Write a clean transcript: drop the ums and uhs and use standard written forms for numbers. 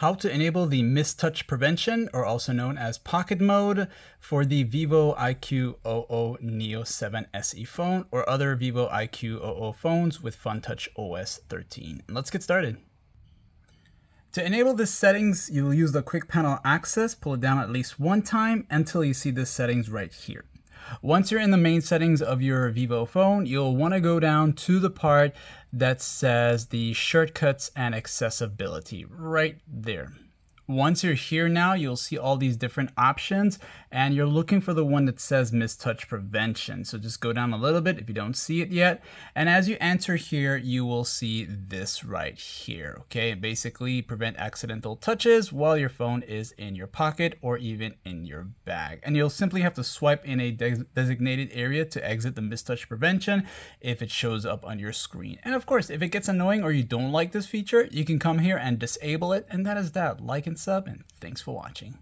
How to enable the MisTouch prevention, or also known as pocket mode, for the Vivo iQOO Neo 7 SE phone or other Vivo iQOO phones with FunTouch OS 13. Let's get started. To enable this settings, you'll use the quick panel access, pull it down at least one time until you see the settings right here. Once you're in the main settings of your Vivo phone, you'll want to go down to the part that says the shortcuts and accessibility right there. Once you're here now, you'll see all these different options and you're looking for the one that says MisTouch prevention. So just go down a little bit if you don't see it yet. And as you enter here, you will see this right here. Okay, basically prevent accidental touches while your phone is in your pocket or even in your bag. And you'll simply have to swipe in a designated area to exit the MisTouch prevention if it shows up on your screen. And of course, if it gets annoying or you don't like this feature, you can come here and disable it. And that is that. Like and sub, and thanks for watching.